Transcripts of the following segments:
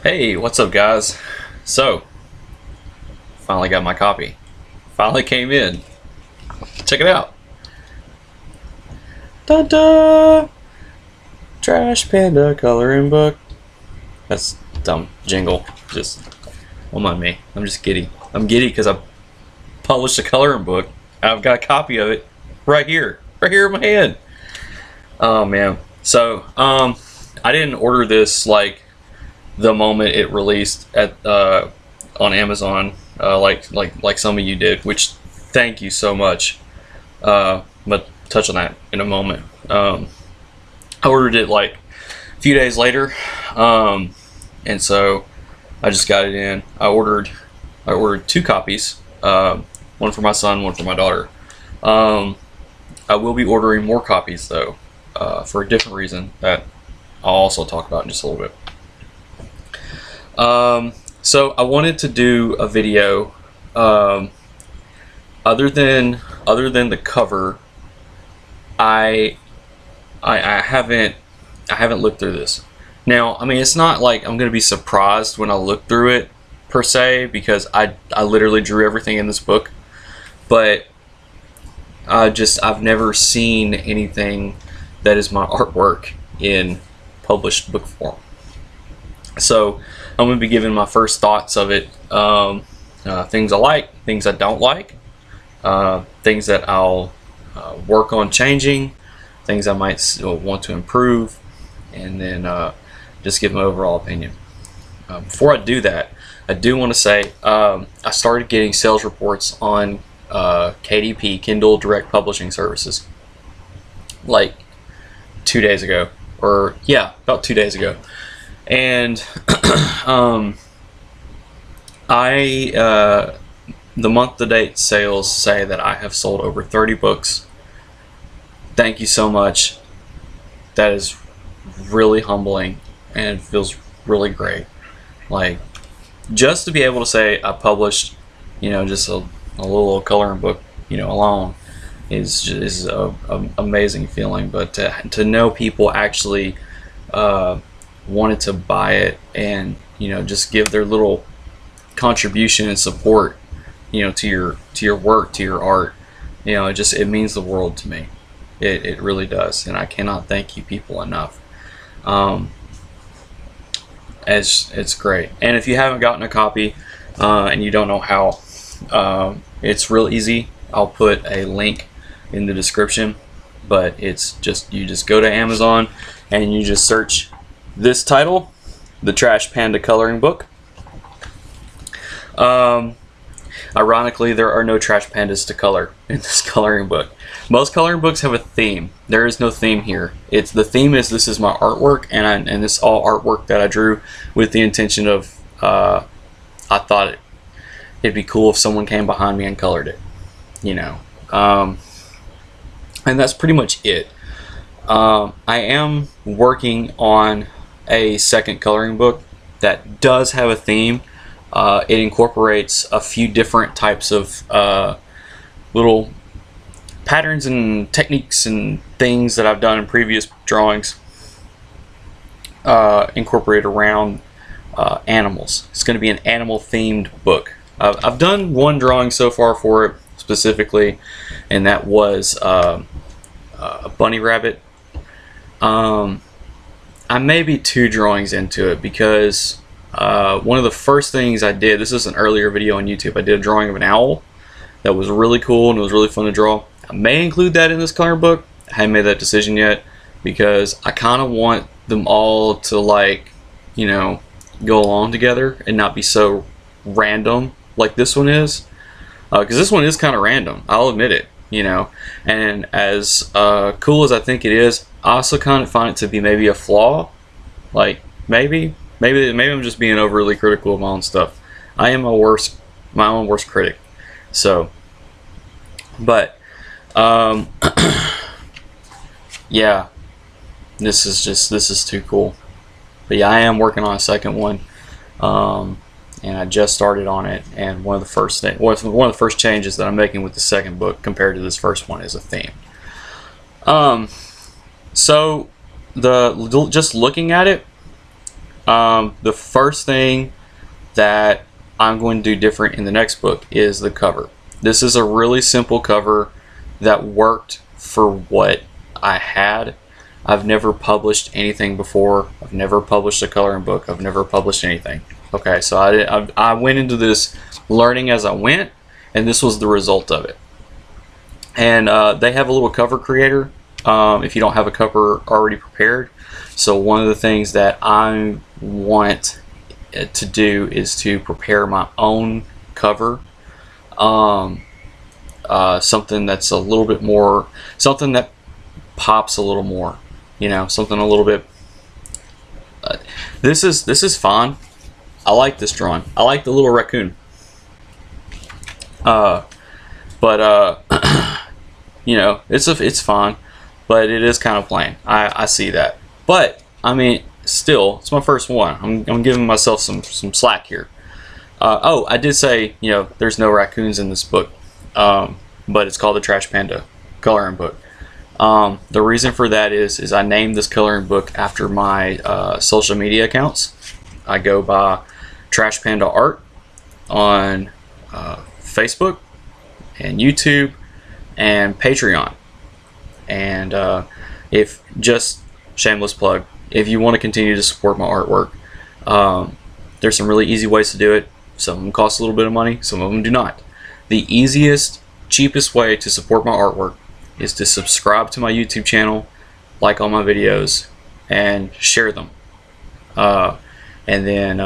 Hey, what's up, guys? So, finally got my copy. Finally came in. Check it out. Da da! Trash Panda coloring book. That's dumb jingle. Just don't mind me. I'm just giddy. I'm giddy because I published a coloring book. I've got a copy of it right here in my hand. Oh man. So, I didn't order this like the moment it released at on Amazon, like some of you did. Which thank you so much. But touch on that in a moment. I ordered it like a few days later, and so I just got it in. I ordered two copies, one for my son, one for my daughter. I will be ordering more copies though, for a different reason that I'll also talk about in just a little bit. So I wanted to do a video, other than the cover. I haven't looked through this. Now, I mean, it's not like I'm gonna be surprised when I look through it per se, because I literally drew everything in this book, but I've never seen anything that is my artwork in published book form. So I'm going to be giving my first thoughts of it, things I like, things I don't like, things that I'll work on changing, things I might want to improve, and then just give my overall opinion. Before I do that, I do want to say I started getting sales reports on KDP, Kindle Direct Publishing Services, like 2 days ago, or yeah, about 2 days ago. And the month-to-date sales say that I have sold over 30 books. Thank you so much. That is really humbling and it feels really great. Like, just to be able to say I published, just a little coloring book, alone is a amazing feeling. But to know people actually wanted to buy it and just give their little contribution and support to your work, to your art, it means the world to me. It really does, and I cannot thank you people enough. It's great. And if you haven't gotten a copy and you don't know how, it's real easy. I'll put a link in the description, but it's just, you just go to Amazon and you just search this title, The Trash Panda Coloring Book. Ironically, there are no trash pandas to color in this coloring book. Most coloring books have a theme. There is no theme here. The theme is, this is my artwork, and this all artwork that I drew with the intention of, I thought it'd be cool if someone came behind me and colored it, and that's pretty much it. I am working on a second coloring book that does have a theme. It incorporates a few different types of little patterns and techniques and things that I've done in previous drawings, incorporated around animals. It's going to be an animal themed book. I've done one drawing so far for it specifically, and that was a bunny rabbit. I may be 2 drawings into it, because one of the first things I did, this is an earlier video on YouTube, I did a drawing of an owl that was really cool and it was really fun to draw. I may include that in this coloring book. I haven't made that decision yet, because I kind of want them all to go along together and not be so random like this one is, because this one is kind of random, I'll admit it. And as cool as I think it is, I also kind of find it to be maybe a flaw. Like, maybe I'm just being overly critical of my own stuff. I am my own worst critic. So, but yeah, this is too cool. But yeah, I am working on a second one, and I just started on it. And one of the first changes that I'm making with the second book compared to this first one is a theme. So just looking at it, The first thing that I'm going to do different in the next book is the cover. This is a really simple cover that worked for what I had. I've never published anything before. I've never published a coloring book. I've never published anything. Okay, so I went into this learning as I went, and this was the result of it. And they have a little cover creator if you don't have a cover already prepared. So one of the things that I want to do is to prepare my own cover. Something that's a little bit more, something that pops a little more, you know, something a little bit. This is fun. I like this drawing. I like the little raccoon. You know, it's fun, but it is kind of plain. I see that, but I mean, still, it's my first one. I'm giving myself some slack here. Oh, I did say, you know, there's no raccoons in this book, but it's called the Trash Panda coloring book. The reason for that is I named this coloring book after my social media accounts. I go by Trash Panda Art on Facebook and YouTube and Patreon. And if just shameless plug, if you want to continue to support my artwork, there's some really easy ways to do it. Some of them cost a little bit of money, some of them do not. The easiest, cheapest way to support my artwork is to subscribe to my YouTube channel, like all my videos, and share them. And then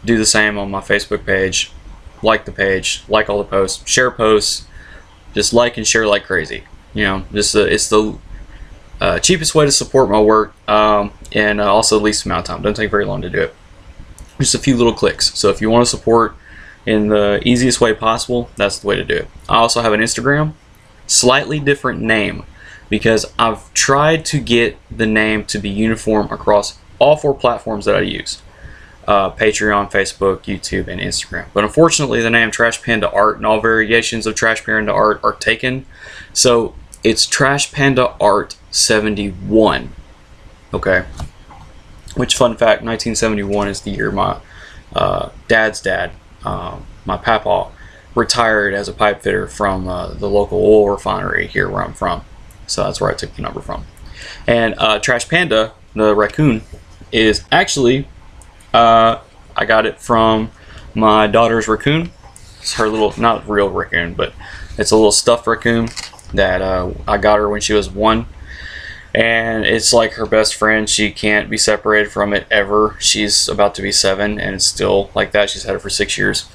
do the same on my Facebook page, like the page, like all the posts, share posts, just like and share like crazy. You know, just it's the cheapest way to support my work, and also the least amount of time. Doesn't take very long to do it. Just a few little clicks. So if you want to support in the easiest way possible, that's the way to do it. I also have an Instagram, slightly different name, because I've tried to get the name to be uniform across all 4 platforms that I use. Patreon, Facebook, YouTube, and Instagram. But unfortunately, the name Trash Panda Art and all variations of Trash Panda Art are taken. So it's Trash Panda Art 71. Okay. Which, fun fact, 1971 is the year my dad's dad, my papa, retired as a pipe fitter from the local oil refinery here where I'm from. So that's where I took the number from. And Trash Panda, the raccoon, is actually, I got it from my daughter's raccoon. It's her little, not real raccoon, but it's a little stuffed raccoon that I got her when she was 1. And it's like her best friend. She can't be separated from it ever. She's about to be 7 and it's still like that. She's had it for 6 years.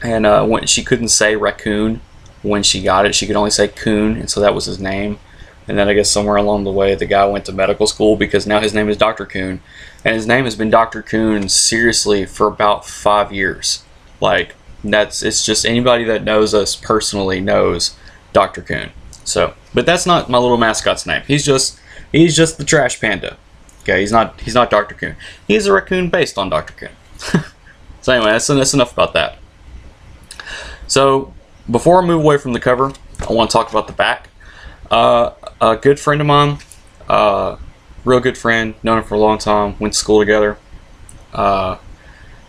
And when she couldn't say raccoon when she got it, she could only say coon, and so that was his name. And then I guess somewhere along the way the guy went to medical school, because now his name is Dr. Coon. And his name has been Dr. Coon seriously for about 5 years. Like, it's just anybody that knows us personally knows Dr. Coon. So, but that's not my little mascot's name. He's just the Trash Panda. Okay, he's not Dr. Coon. He's a raccoon based on Dr. Coon. So anyway, that's enough about that. So before I move away from the cover, I want to talk about the back. A good friend of mine, real good friend, known him for a long time, went to school together.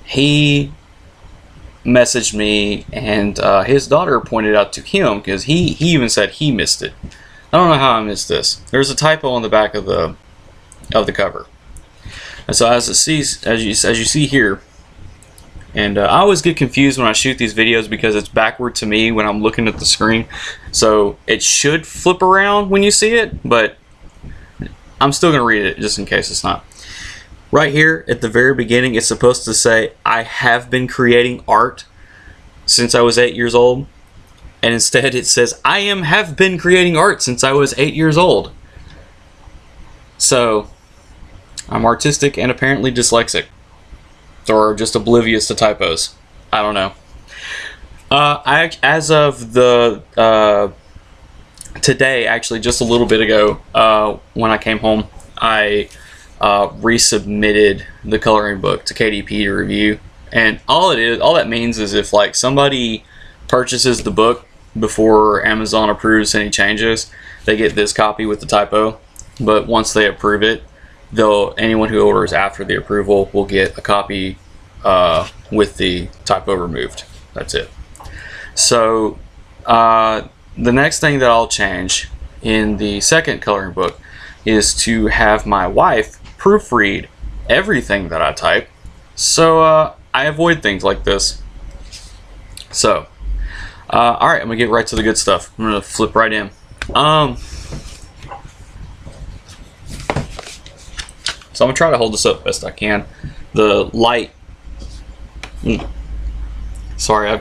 He messaged me, and his daughter pointed out to him, because he even said he missed it. I don't know how I missed this. There's a typo on the back of the cover, and so as you see here, and I always get confused when I shoot these videos because it's backward to me when I'm looking at the screen, so it should flip around when you see it, but I'm still gonna read it just in case it's not. Right here at the very beginning, it's supposed to say, I have been creating art since I was 8 years old. And instead it says, I have been creating art since I was 8 years old. So, I'm artistic and apparently dyslexic. Or just oblivious to typos. I don't know. As of today, actually just a little bit ago, when I came home, I resubmitted the coloring book to KDP to review, and all that means is if like somebody purchases the book before Amazon approves any changes, they get this copy with the typo, but once they approve it, anyone who orders after the approval will get a copy with the typo removed. That's it. So the next thing that I'll change in the second coloring book is to have my wife proofread everything that I type, so I avoid things like this. So all right, I'm gonna get right to the good stuff. I'm gonna flip right in. So I'm gonna try to hold this up best I can. The light, sorry,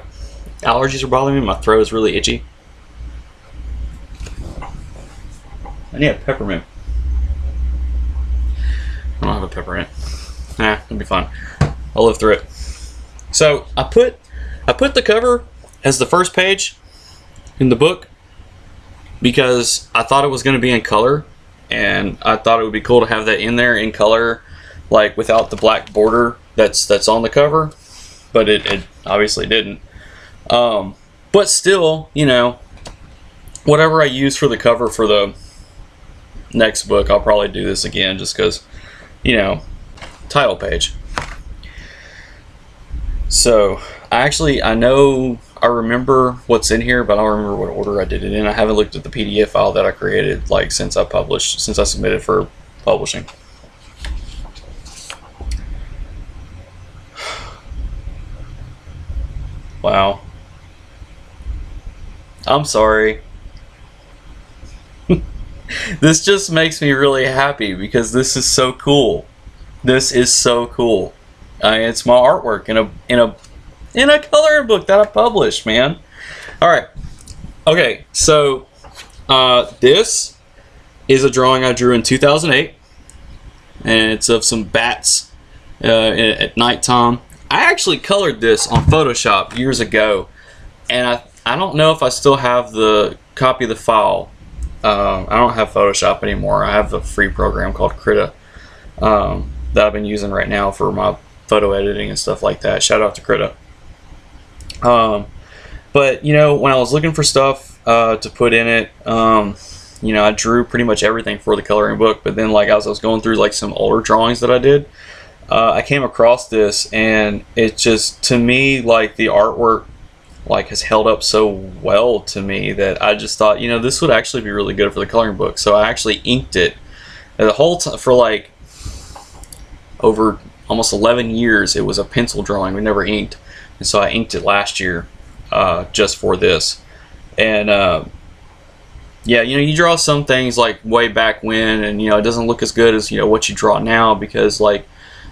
allergies are bothering me. My throat is really itchy. I need a peppermint. I don't have a peppermint. Nah, it'll be fine. I'll live through it. So I put the cover as the first page in the book because I thought it was going to be in color, and I thought it would be cool to have that in there in color, like without the black border that's on the cover. But it obviously didn't. But still, you know, whatever I use for the cover for the next book, I'll probably do this again just because, you know, title page. So I remember what's in here, but I don't remember what order I did it in. I haven't looked at the PDF file that I created like since I submitted for publishing. Wow. I'm sorry. This just makes me really happy because this is so cool. This is so cool. It's my artwork in a coloring book that I published, man. All right. Okay, so this is a drawing I drew in 2008, and it's of some bats at nighttime. I actually colored this on Photoshop years ago, and I don't know if I still have the copy of the file. I don't have Photoshop anymore. I have a free program called Krita that I've been using right now for my photo editing and stuff like that. Shout out to Krita. But you know, when I was looking for stuff to put in it, you know, I drew pretty much everything for the coloring book. But then, like, as I was going through like some older drawings that I did, I came across this, and it just, to me, like, the artwork like has held up so well to me that I just thought, you know, this would actually be really good for the coloring book. So I actually inked it the whole time for like over almost 11 years. It was a pencil drawing. We never inked, and so I inked it last year just for this. And yeah, you know, you draw some things like way back when, and you know, it doesn't look as good as, you know, what you draw now, because, like,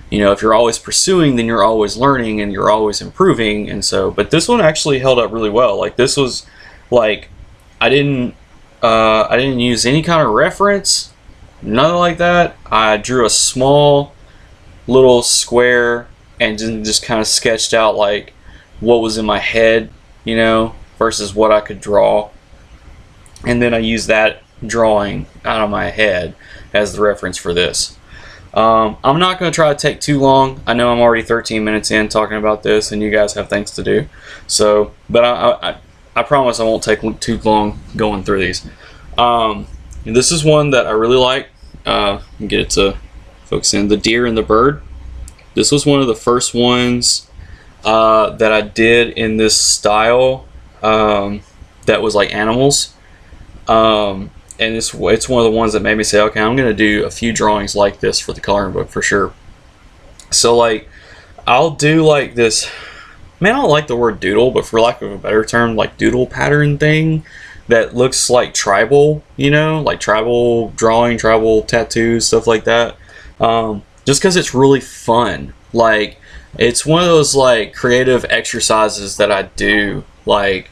you know, if you're always pursuing, then you're always learning and you're always improving. And so, but this one actually held up really well. Like, this was like, I didn't use any kind of reference, nothing like that. I drew a small little square and just kind of sketched out like what was in my head, you know, versus what I could draw. And then I used that drawing out of my head as the reference for this. I'm not going to try to take too long. I know I'm already 13 minutes in talking about this, and you guys have things to do. So, but I promise I won't take too long going through these. This is one that I really like. Get it to focus in. The deer and the bird. This was one of the first ones that I did in this style that was like animals. And it's one of the ones that made me say, okay, I'm going to do a few drawings like this for the coloring book for sure. So, like, I'll do like this, man, I don't like the word doodle, but for lack of a better term, like doodle pattern thing that looks like tribal, you know, like tribal drawing, tribal tattoos, stuff like that. Just because it's really fun. Like, it's one of those like creative exercises that I do. Like,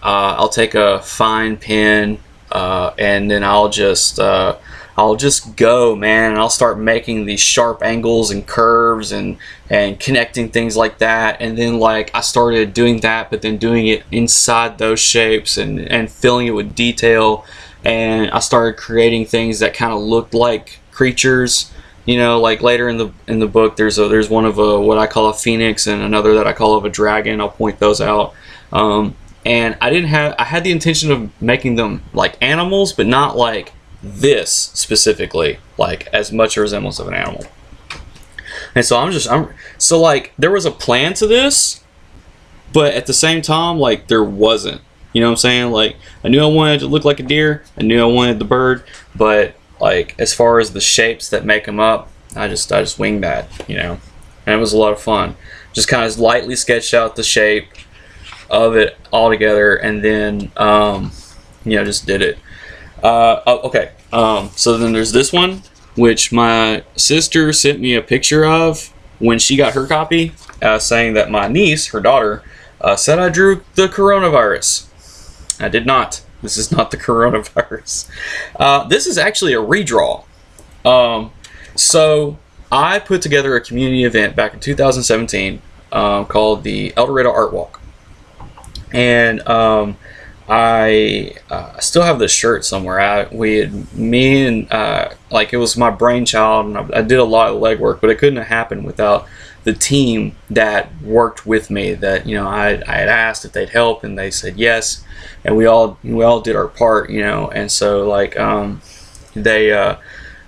I'll take a fine pen, and then I'll just go, man, and I'll start making these sharp angles and curves and connecting things like that. And then, like, I started doing that, but then doing it inside those shapes and filling it with detail. And I started creating things that kind of looked like creatures. You know, like later in the book, there's one of what I call a phoenix and another that I call of a dragon. I'll point those out. And I had the intention of making them like animals, but not like this specifically, like as much a resemblance of an animal. And so so like there was a plan to this, but at the same time, like there wasn't. You know what I'm saying? Like I knew I wanted it to look like a deer. I knew I wanted the bird, but like as far as the shapes that make them up, I just winged that, you know. And it was a lot of fun. Just kind of lightly sketched out the shape of it all together, and then you know, just did it. Okay. So then there's this one, which my sister sent me a picture of when she got her copy, saying that my niece, her daughter, said I drew the coronavirus. I did not. This is not the coronavirus. This is actually a redraw. So I put together a community event back in 2017 called the El Dorado Art Walk. And I still have this shirt somewhere. Me and like it was my brainchild, and I did a lot of legwork, but it couldn't have happened without the team that worked with me. That, you know, I had asked if they'd help, and they said yes, and we all did our part, you know. And so like they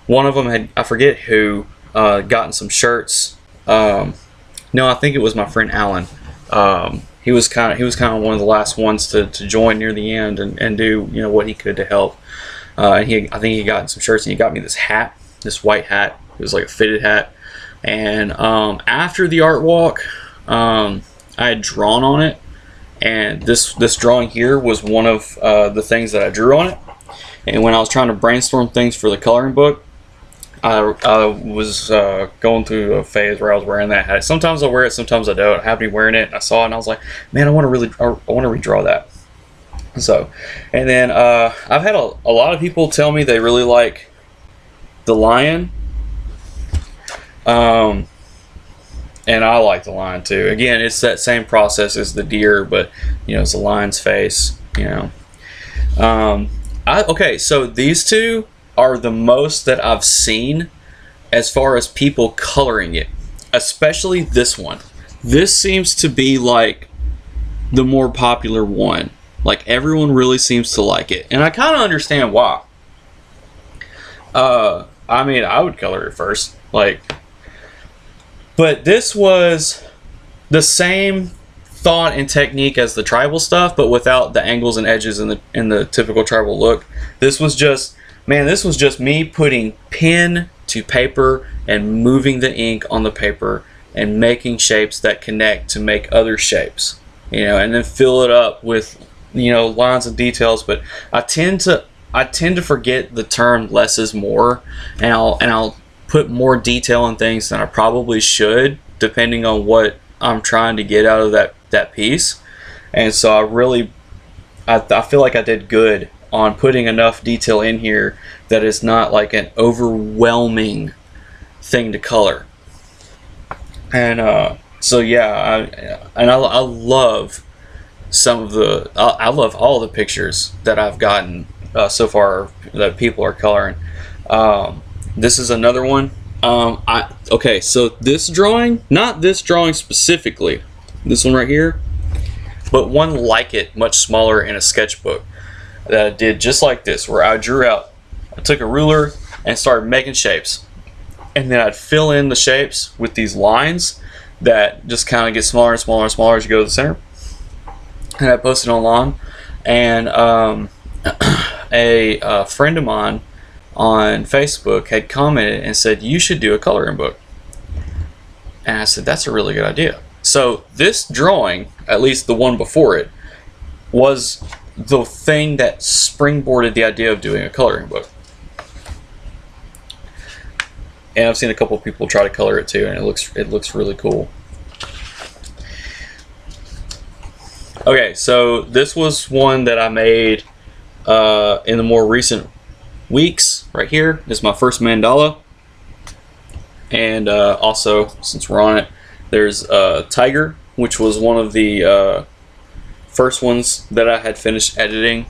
one of them had, I forget who, gotten some shirts. No, I think it was my friend Alan. He was kind of one of the last ones to join near the end and do, you know, what he could to help. And I think he got some shirts, and he got me this hat, this white hat. It was like a fitted hat. And after the art walk, I had drawn on it, and this drawing here was one of the things that I drew on it. And when I was trying to brainstorm things for the coloring book, I was going through a phase where I was wearing that hat. Sometimes I wear it, sometimes I don't. I happen to be wearing it, and I saw it, and I was like, man, I want to redraw that. So, and then I've had a lot of people tell me they really like the lion. And I like the lion too. Again, it's that same process as the deer, but you know, it's a lion's face, you know. Okay, so these two are the most that I've seen as far as people coloring it, especially this one. This seems to be like the more popular one. Like everyone really seems to like it, and I kind of understand why. I mean, I would color it first, like, but this was the same thought and technique as the tribal stuff, but without the angles and edges in the typical tribal look. This was just, man, this was just me putting pen to paper and moving the ink on the paper and making shapes that connect to make other shapes, you know, and then fill it up with, you know, lines and details. But I tend to forget the term less is more, and I'll put more detail in things than I probably should, depending on what I'm trying to get out of that piece. And so I feel like I did good on putting enough detail in here that it's not like an overwhelming thing to color. And so yeah, I love I love all the pictures that I've gotten so far that people are coloring. This is another one. Okay, so this drawing, not this drawing specifically, this one right here, but one like it, much smaller, in a sketchbook that I did just like this, where I took a ruler and started making shapes, and then I'd fill in the shapes with these lines that just kind of get smaller and smaller and smaller as you go to the center. And I posted online, and a friend of mine on Facebook had commented and said, you should do a coloring book. And I said, that's a really good idea. So this drawing, at least the one before it, was the thing that springboarded the idea of doing a coloring book. And I've seen a couple of people try to color it too, and it looks really cool. Okay, so this was one that I made in the more recent weeks. Right here is my first mandala, and also, since we're on it, there's Tiger, which was one of the first ones that I had finished editing,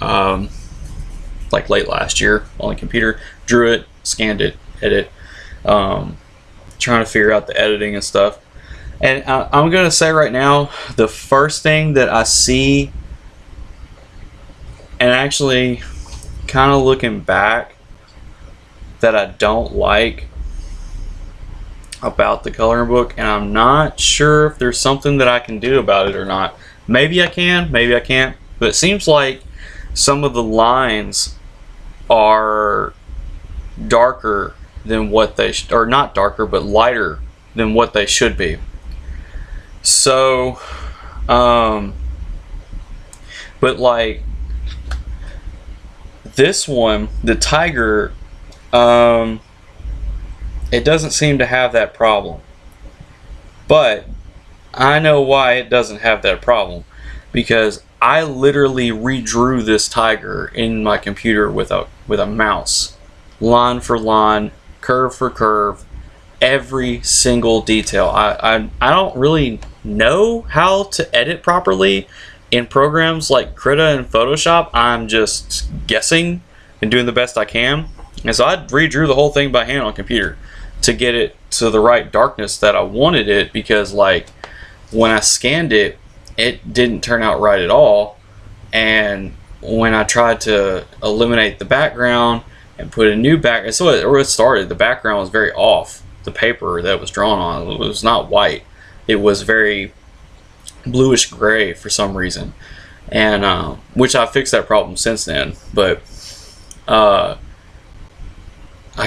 like late last year on the computer. Drew it, scanned it, edit, trying to figure out the editing and stuff. And I'm gonna say right now, the first thing that I see, and actually kind of looking back that I don't like about the coloring book, and I'm not sure if there's something that I can do about it or not. Maybe I can, maybe I can't, but it seems like some of the lines are darker than what they or not darker, but lighter than what they should be. So but like this one, the tiger, it doesn't seem to have that problem. But I know why it doesn't have that problem, because I literally redrew this tiger in my computer with a mouse, line for line, curve for curve, every single detail. I don't really know how to edit properly in programs like Krita and Photoshop. I'm just guessing and doing the best I can. And so I redrew the whole thing by hand on computer to get it to the right darkness that I wanted it, because like when I scanned it, it didn't turn out right at all. And when I tried to eliminate the background and put a new background, so it started, the background was very off. The paper that was drawn on, it was not white. It was very bluish gray for some reason. And which I fixed that problem since then. But I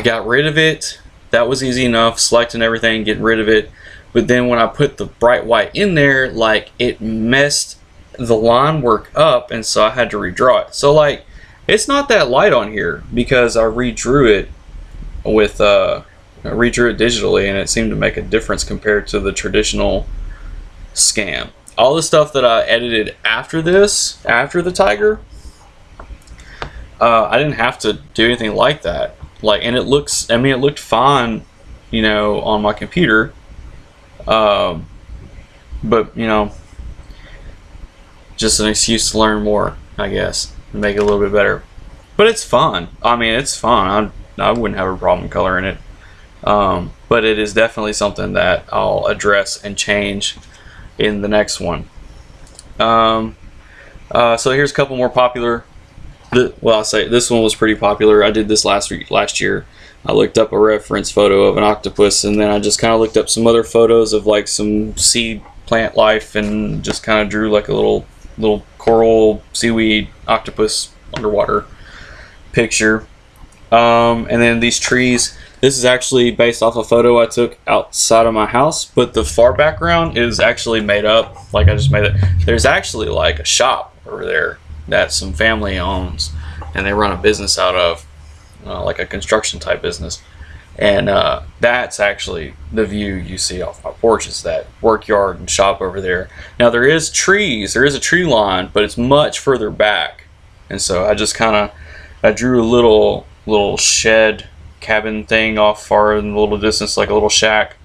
got rid of it. That was easy enough, selecting everything, getting rid of it. But then when I put the bright white in there, like it messed the line work up, and so I had to redraw it. So like it's not that light on here because I redrew it with I redrew it digitally, and it seemed to make a difference compared to the traditional scan. All the stuff that I edited after this, after the tiger, I didn't have to do anything like that. Like, and it looks, I mean, it looked fine, you know, on my computer. But, you know, just an excuse to learn more, I guess, and make it a little bit better. But it's fun. I mean, it's fun. I wouldn't have a problem coloring it. But it is definitely something that I'll address and change in the next one. So here's a couple more popular. Well, I'll say this one was pretty popular. I did this last year. I looked up a reference photo of an octopus, and then I just kind of looked up some other photos of like some seed plant life, and just kind of drew like a little coral seaweed octopus underwater picture. And then these trees. This is actually based off a photo I took outside of my house, but the far background is actually made up. Like I just made it. There's actually like a shop over there that some family owns, and they run a business out of, like a construction type business. And that's actually the view you see off my porch, is that work yard and shop over there. Now there is trees, there is a tree line, but it's much further back. And so I just I drew a little shed cabin thing off far in a little distance, like a little shack,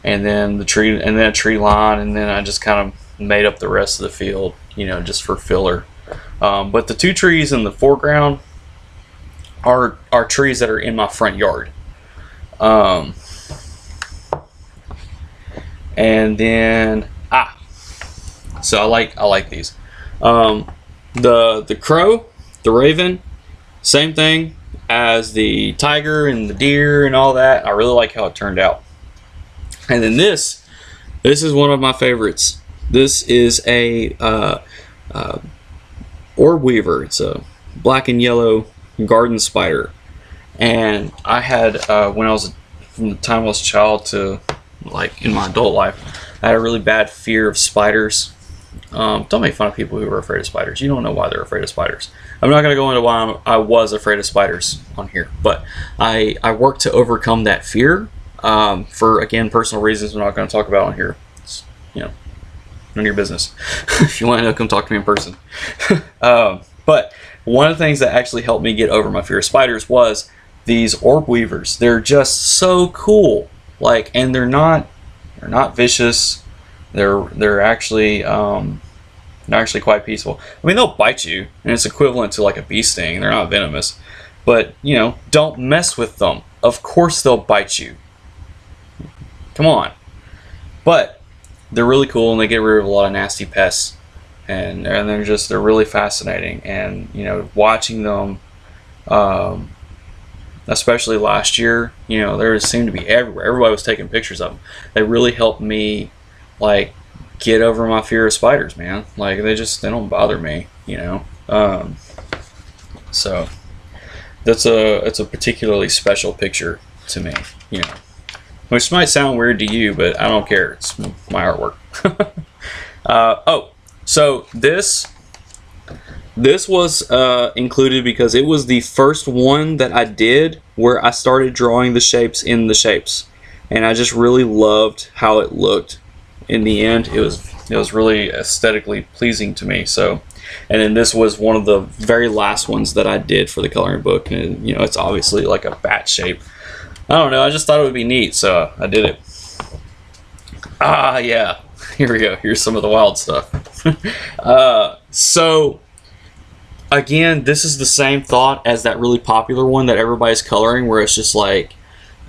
and then the tree, and then a tree line, and then I just kind of made up the rest of the field, you know, just for filler. But the two trees in the foreground are trees that are in my front yard. And then so I like these. The crow, the raven, same thing as the tiger and the deer and all that. I really like how it turned out. And then this is one of my favorites. This is a orb weaver. It's a black and yellow garden spider. And I had when I was, from the time I was a child to like in my adult life, I had a really bad fear of spiders. Don't make fun of people who are afraid of spiders. You don't know why they're afraid of spiders. I'm not going to go into why I was afraid of spiders on here, but I worked to overcome that fear for, again, personal reasons I'm not going to talk about on here. It's, you know, none of your business. If you want to know, come talk to me in person. But one of the things that actually helped me get over my fear of spiders was these orb weavers. They're just so cool. Like, and they're not vicious. They're actually quite peaceful. I mean, they'll bite you, and it's equivalent to like a bee sting. They're not venomous, but you know, don't mess with them. Of course, they'll bite you. Come on. But they're really cool, and they get rid of a lot of nasty pests, and they're really fascinating. And you know, watching them Especially last year, you know, there seemed to be everywhere. Everybody was taking pictures of them. They really helped me, like, get over my fear of spiders, man. Like, they don't bother me, you know. So it's a particularly special picture to me, you know. Which might sound weird to you, but I don't care. It's my artwork. So this was included because it was the first one that I did where I started drawing the shapes in the shapes, and I just really loved how it looked. In the end, it was really aesthetically pleasing to me. So, and then this was one of the very last ones that I did for the coloring book, and you know, it's obviously like a bat shape. I don't know. I just thought it would be neat, so I did it. Ah, yeah. Here we go. Here's some of the wild stuff. So, again, this is the same thought as that really popular one that everybody's coloring, where it's just like,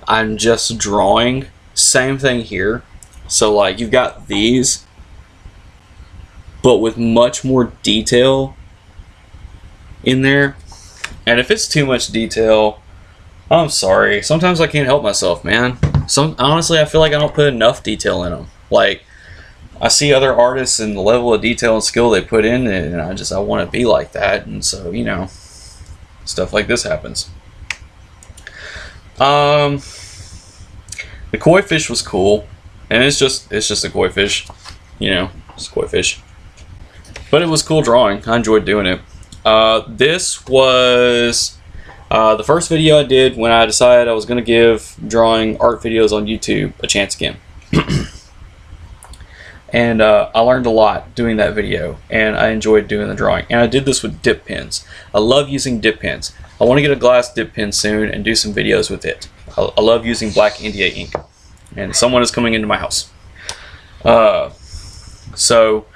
I'm just drawing. Same thing here. So, like, you've got these, but with much more detail in there. And if it's too much detail, I'm sorry. Sometimes I can't help myself, man. Honestly, I feel like I don't put enough detail in them. Like, I see other artists and the level of detail and skill they put in, and I want to be like that. And so, you know, stuff like this happens. The koi fish was cool, and it's just a koi fish, you know, it's a koi fish. But it was cool drawing. I enjoyed doing it. This was the first video I did when I decided I was going to give drawing art videos on YouTube a chance again. And I learned a lot doing that video, and I enjoyed doing the drawing. And I did this with dip pens. I love using dip pens. I want to get a glass dip pen soon and do some videos with it. I love using Black India ink. And someone is coming into my house. So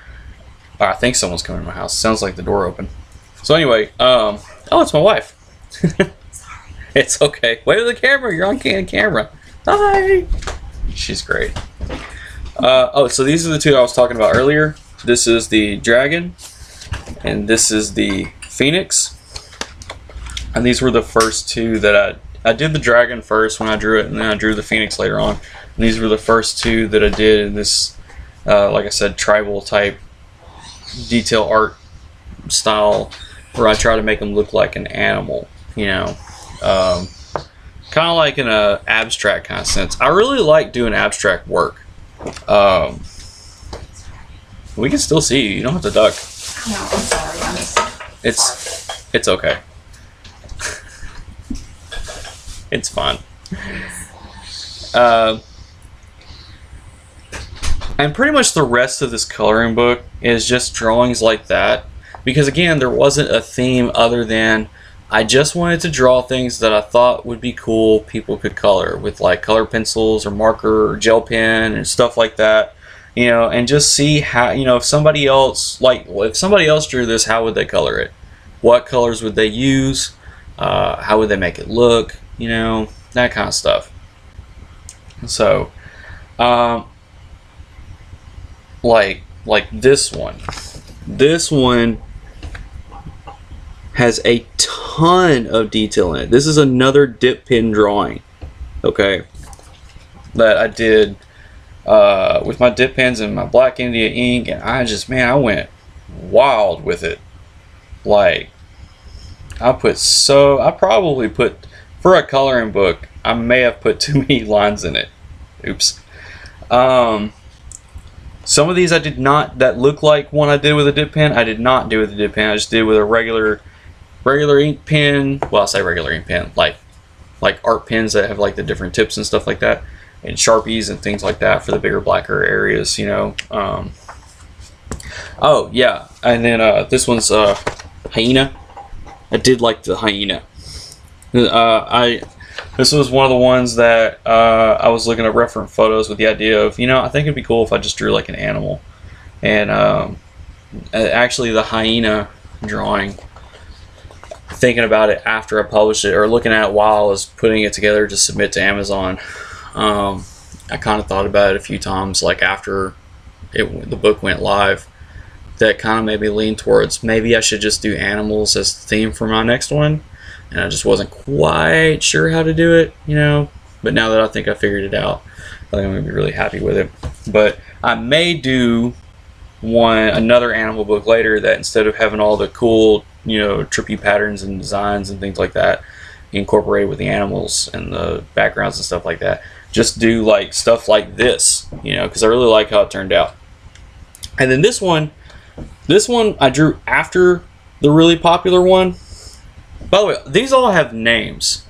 I think someone's coming to my house. Sounds like the door open. So anyway, oh, it's my wife. It's okay. Wait to the camera. You're on camera. Hi. She's great. So these are the two I was talking about earlier. This is the dragon, and this is the phoenix. And these were the first two that I did the dragon first when I drew it, and then I drew the phoenix later on. And these were the first two that I did in this, like I said, tribal type detail art style, where I try to make them look like an animal, you know. Kind of like in a abstract kind of sense. I really like doing abstract work. We can still see you. You don't have to duck. No, I'm sorry. It's okay. It's fun. And pretty much the rest of this coloring book is just drawings like that. Because again, there wasn't a theme other than I just wanted to draw things that I thought would be cool people could color with, like color pencils or marker or gel pen and stuff like that, you know, and just see how, you know, if somebody else drew this, how would they color it? What colors would they use? How would they make it look? You know, that kind of stuff. So, like this one has a ton of detail in it. This is another dip pen drawing, okay, that I did with my dip pens and my Black India ink, and I went wild with it. Like, I probably put, for a coloring book, I may have put too many lines in it. Oops. Some of these I did not, that look like one I did with a dip pen, I did not do with a dip pen. I just did with a regular ink pen. Well, I say regular ink pen, like art pens that have like the different tips and stuff like that, and Sharpies and things like that for the bigger, blacker areas, you know. Oh yeah, and then this one's hyena. I did like the hyena. This was one of the ones that I was looking at reference photos with the idea of, you know, I think it'd be cool if I just drew like an animal. And actually the hyena drawing, thinking about it after I published it, or looking at it while I was putting it together to submit to Amazon, I kind of thought about it a few times, like after the book went live, that kind of made me lean towards maybe I should just do animals as the theme for my next one. and I just wasn't quite sure how to do it, you know. But now that I think I figured it out, I think I'm gonna be really happy with it. But I may do another animal book later that instead of having all the cool, you know, trippy patterns and designs and things like that incorporated with the animals and the backgrounds and stuff like that, just do like stuff like this, you know, because I really like how it turned out. And then this one I drew after the really popular one. By the way, these all have names.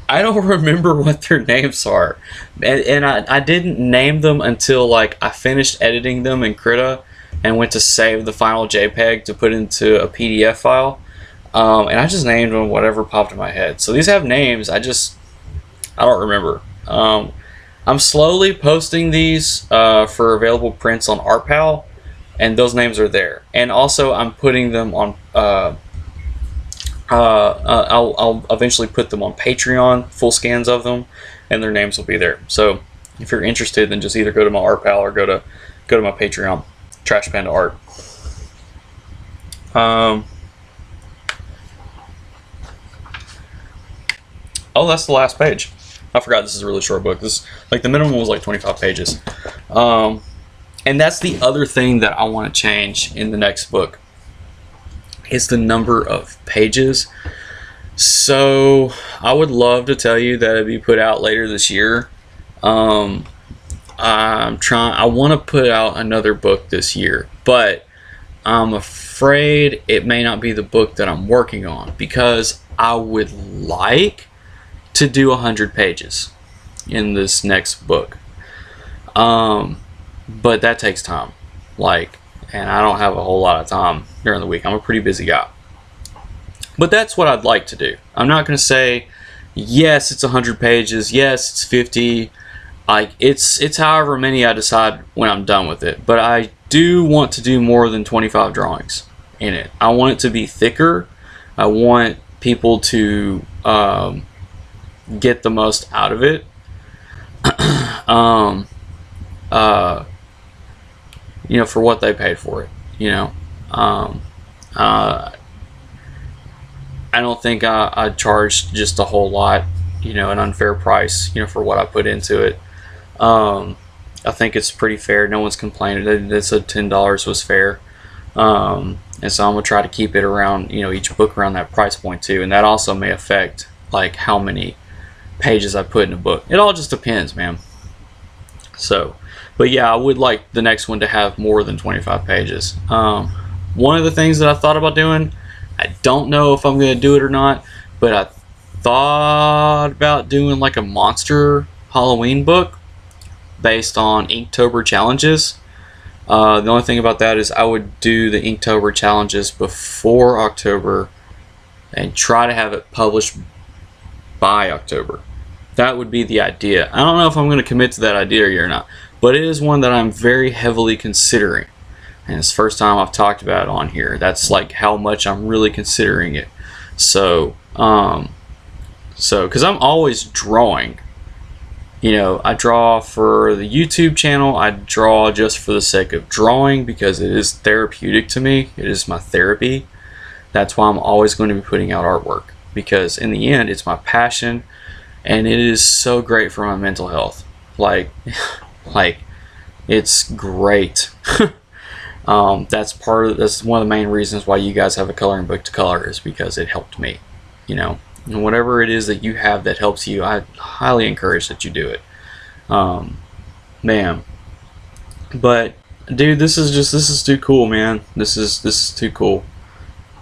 I don't remember what their names are, and I didn't name them until like I finished editing them in Krita and went to save the final JPEG to put into a PDF file, and I just named them whatever popped in my head. So these have names. I don't remember. I'm slowly posting these for available prints on ArtPal, and those names are there. And also I'm putting them on I'll eventually put them on Patreon, full scans of them, and their names will be there. So if you're interested, then just either go to my ArtPal or go to my Patreon, Trash Panda Art. Oh, that's the last page. I forgot this is a really short book. This, like, the minimum was like 25 pages. And that's the other thing that I want to change in the next book. Is the number of pages. So I would love to tell you that it'd be put out later this year. I want to put out another book this year, but I'm afraid it may not be the book that I'm working on, because I would like to do 100 pages in this next book. But that takes time. And I don't have a whole lot of time during the week. I'm a pretty busy guy. But that's what I'd like to do. I'm not going to say, yes, it's 100 pages. Yes, it's 50. It's however many I decide when I'm done with it. But I do want to do more than 25 drawings in it. I want it to be thicker. I want people to get the most out of it. You know, for what they paid for it, you know. I don't think I charged just a whole lot, you know, an unfair price, you know, for what I put into it. I think it's pretty fair. No one's complaining. They said $10 was fair. And so I'm going to try to keep it around, you know, each book around that price point too. And that also may affect, like, how many pages I put in a book. It all just depends, man. So... But yeah, I would like the next one to have more than 25 pages. One of the things that I thought about doing, I don't know if I'm going to do it or not, but I thought about doing like a monster Halloween book based on Inktober challenges. The only thing about that is I would do the Inktober challenges before October and try to have it published by October. That would be the idea. I don't know if I'm going to commit to that idea or not. But it is one that I'm very heavily considering. And it's the first time I've talked about it on here. That's like how much I'm really considering it. So, because I'm always drawing. You know, I draw for the YouTube channel. I draw just for the sake of drawing because it is therapeutic to me. It is my therapy. That's why I'm always going to be putting out artwork. Because in the end, it's my passion. And it is so great for my mental health. Like it's great. That's one of the main reasons why you guys have a coloring book to color, is because it helped me, you know. And whatever it is that you have that helps you, I highly encourage that you do it. Man, but dude, this is too cool, man. This is too cool,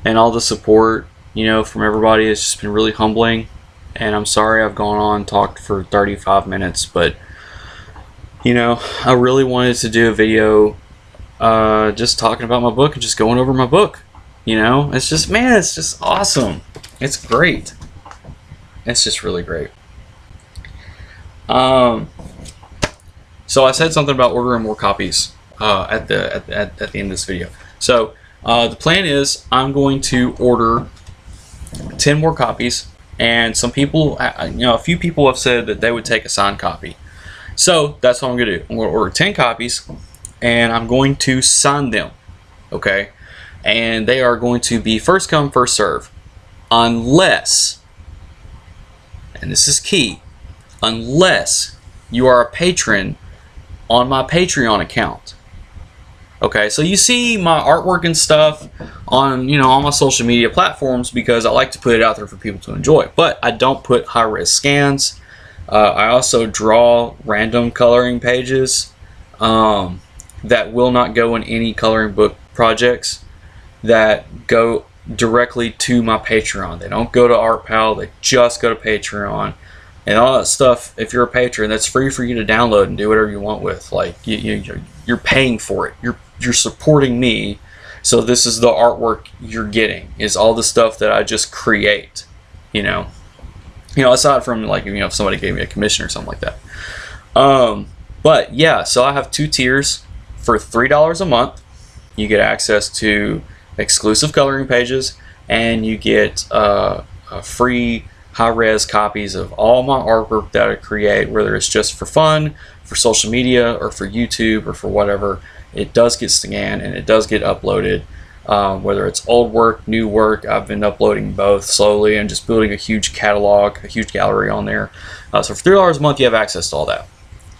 and all the support, you know, from everybody has just been really humbling. And I'm sorry I've gone on and talked for 35 minutes, but you know, I really wanted to do a video just talking about my book and just going over my book. You know, it's just, man, it's just awesome. It's great. It's just really great. So I said something about ordering more copies at the end of this video. So the plan is I'm going to order 10 more copies, and some people, you know, a few people have said that they would take a signed copy. So that's what I'm going to do. I'm going to order 10 copies, and I'm going to sign them, okay? And they are going to be first come, first serve. unless, and this is key, unless you are a patron on my Patreon account. Okay, so you see my artwork and stuff on, on my social media platforms because I like to put it out there for people to enjoy. But I don't put high-res scans. I also draw random coloring pages that will not go in any coloring book projects that go directly to my Patreon. They don't go to ArtPal. They just go to Patreon. And all that stuff, if you're a patron, that's free for you to download and do whatever you want with. Like, you're paying for it. You're supporting me. So this is the artwork you're getting, is all the stuff that I just create, aside from, like, if somebody gave me a commission or something like that. But yeah, so I have 2 tiers. For $3 a month, you get access to exclusive coloring pages, and you get free high-res copies of all my artwork that I create, whether it's just for fun, for social media, or for YouTube, or for whatever. It does get scanned and it does get uploaded. Whether it's old work, new work, I've been uploading both slowly and just building a huge catalog, a huge gallery on there. So for $3 a month, you have access to all that.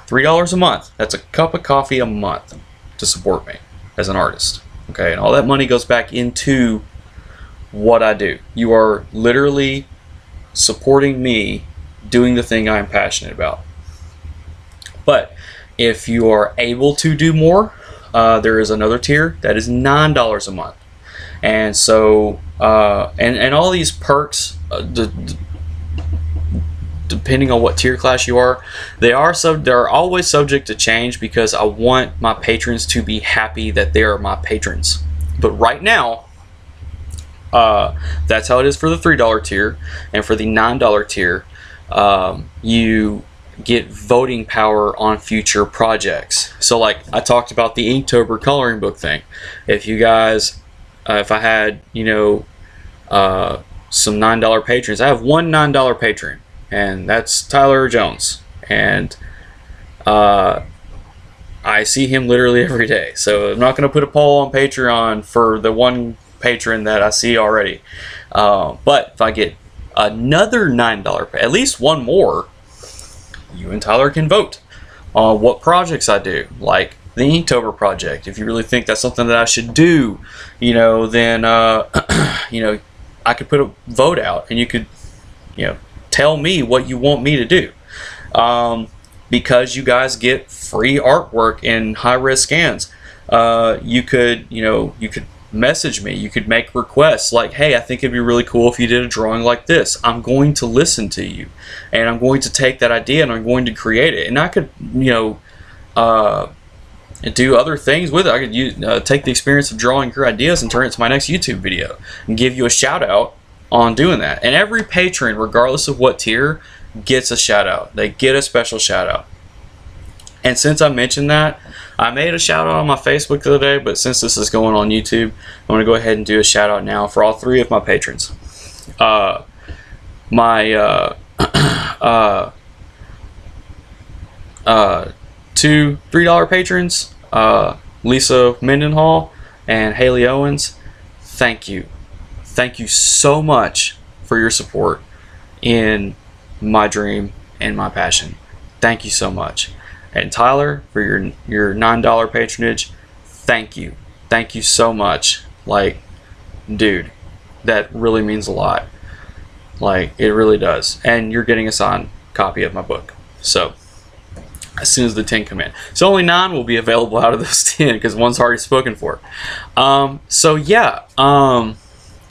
$3 a month, that's a cup of coffee a month to support me as an artist. Okay, and all that money goes back into what I do. You are literally supporting me doing the thing I'm passionate about. But if you are able to do more, there is another tier that is $9 a month. And so, and all these perks, depending on what tier class you are, they're always subject to change because I want my patrons to be happy that they are my patrons. But right now, that's how it is for the $3 tier. And for the $9 tier, you get voting power on future projects. So, like I talked about the Inktober coloring book thing. If you guys, if I had, some $9 patrons, I have one $9 patron, and that's Tyler Jones. And I see him literally every day. So I'm not going to put a poll on Patreon for the one patron that I see already. But if I get another $9, at least one more, you and Tyler can vote on what projects I do, like the Inktober project. If you really think that's something that I should do, then I could put a vote out, and you could, tell me what you want me to do. Because you guys get free artwork in high-res scans. You could message me. You could make requests like, hey, I think it'd be really cool if you did a drawing like this. I'm going to listen to you, and I'm going to take that idea and I'm going to create it. And I could, do other things with it. I could take the experience of drawing your ideas and turn it to my next YouTube video and give you a shout out on doing that. And every patron, regardless of what tier, gets a shout out. They get a special shout out. And since I mentioned that, I made a shout out on my Facebook the other day, but since this is going on YouTube, I'm going to go ahead and do a shout out now for all 3 of my patrons. My 2 $3 patrons, Lisa Mendenhall and Haley Owens. Thank you. Thank you so much for your support in my dream and my passion. Thank you so much. And Tyler, for your $9 patronage, thank you. Thank you so much. Like, dude, that really means a lot. Like, it really does. And you're getting a signed copy of my book. So, as soon as the 10 come in. So only 9 will be available out of those 10 because one's already spoken for. So yeah,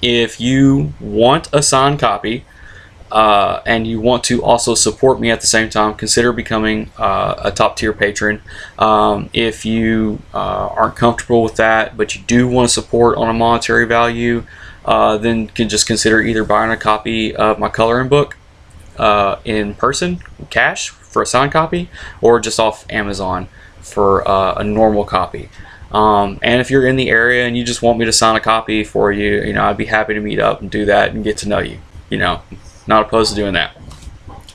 if you want a signed copy, and you want to also support me at the same time, consider becoming a top tier patron. If you aren't comfortable with that, but you do want to support on a monetary value, then you can just consider either buying a copy of my coloring book in person, cash, for a signed copy, or just off Amazon for a normal copy. And if you're in the area and you just want me to sign a copy for you, I'd be happy to meet up and do that and get to know you. Not opposed to doing that.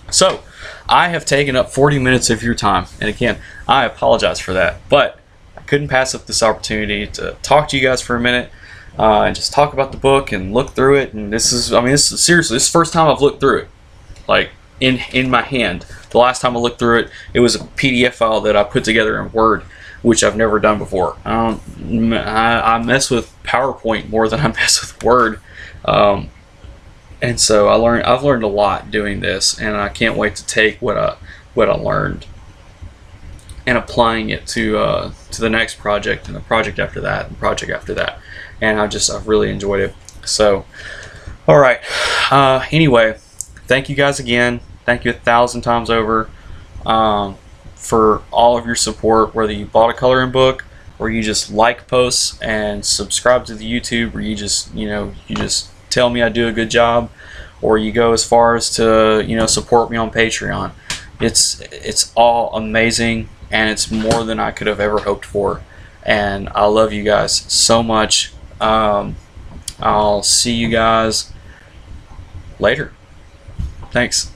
So, I have taken up 40 minutes of your time, and again, I apologize for that, but I couldn't pass up this opportunity to talk to you guys for a minute. and just talk about the book and look through it. And this is, I mean, this is seriously, this is the first time I've looked through it, like in my hand. The last time I looked through it, it was a PDF file that I put together in Word, which I've never done before. I mess with PowerPoint more than I mess with Word, and so I've learned a lot doing this, and I can't wait to take what I learned and applying it to the next project and the project after that and the project after that. And I've really enjoyed it. So, all right. Anyway, thank you guys again. Thank you 1,000 times over for all of your support, whether you bought a coloring book or you just like posts and subscribe to the YouTube, or you just tell me I do a good job, or you go as far as to support me on Patreon. It's all amazing, and it's more than I could have ever hoped for. And I love you guys so much. I'll see you guys later. Thanks.